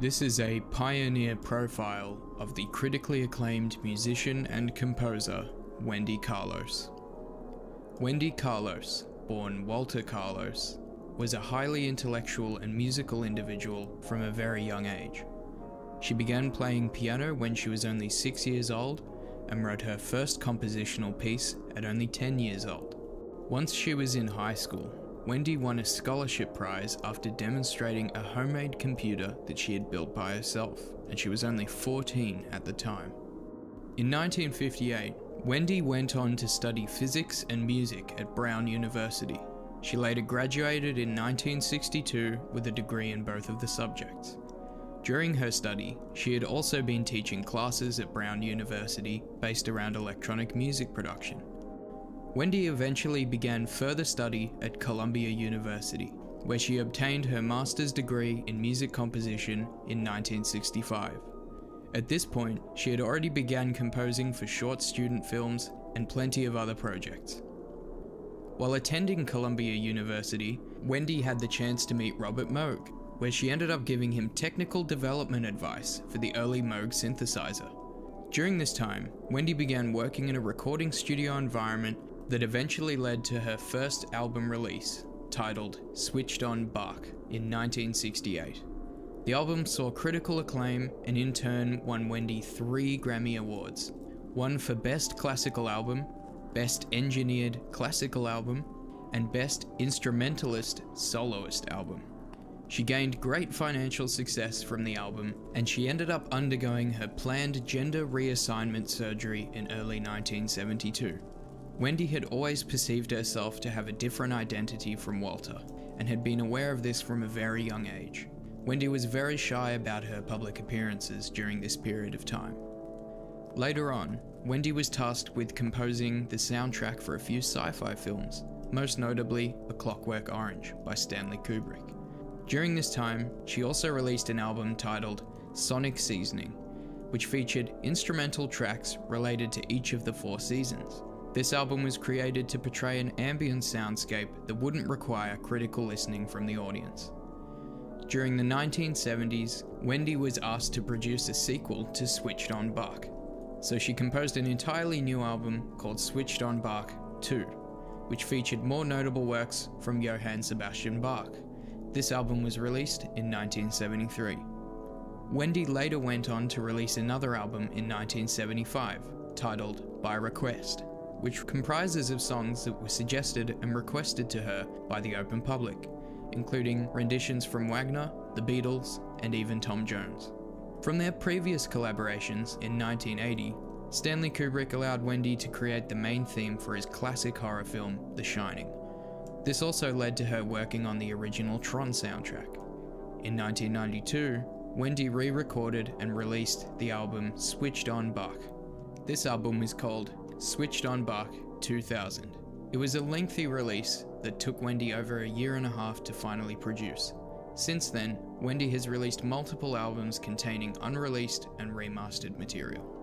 This is a pioneer profile of the critically acclaimed musician and composer, Wendy Carlos. Wendy Carlos, born Walter Carlos, was a highly intellectual and musical individual from a very young age. She began playing piano when she was only 6 years old and wrote her first compositional piece at only 10 years old. Once she was in high school, Wendy won a scholarship prize after demonstrating a homemade computer that she had built by herself, and she was only 14 at the time. In 1958, Wendy went on to study physics and music at Brown University. She later graduated in 1962 with a degree in both of the subjects. During her study, she had also been teaching classes at Brown University based around electronic music production. Wendy eventually began further study at Columbia University, where she obtained her master's degree in music composition in 1965. At this point, she had already begun composing for short student films and plenty of other projects. While attending Columbia University, Wendy had the chance to meet Robert Moog, where she ended up giving him technical development advice for the early Moog synthesizer. During this time, Wendy began working in a recording studio environment that eventually led to her first album release, titled Switched On Bach, in 1968. The album saw critical acclaim and in turn won Wendy 3 Grammy Awards, one for Best Classical Album, Best Engineered Classical Album, and Best Instrumentalist Soloist Album. She gained great financial success from the album, and she ended up undergoing her planned gender reassignment surgery in early 1972. Wendy had always perceived herself to have a different identity from Walter, and had been aware of this from a very young age. Wendy was very shy about her public appearances during this period of time. Later on, Wendy was tasked with composing the soundtrack for a few sci-fi films, most notably A Clockwork Orange by Stanley Kubrick. During this time, she also released an album titled Sonic Seasoning, which featured instrumental tracks related to each of the 4 seasons. This album was created to portray an ambient soundscape that wouldn't require critical listening from the audience. During the 1970s, Wendy was asked to produce a sequel to Switched On Bach, so she composed an entirely new album called Switched On Bach 2, which featured more notable works from Johann Sebastian Bach. This album was released in 1973. Wendy later went on to release another album in 1975, titled By Request, which comprises of songs that were suggested and requested to her by the open public, including renditions from Wagner, the Beatles, and even Tom Jones. From their previous collaborations in 1980, Stanley Kubrick allowed Wendy to create the main theme for his classic horror film, The Shining. This also led to her working on the original Tron soundtrack. In 1992, Wendy re-recorded and released the album Switched On Bach. This album is called Switched On Bach 2000. It was a lengthy release that took Wendy over a year and a half to finally produce. Since then, Wendy has released multiple albums containing unreleased and remastered material.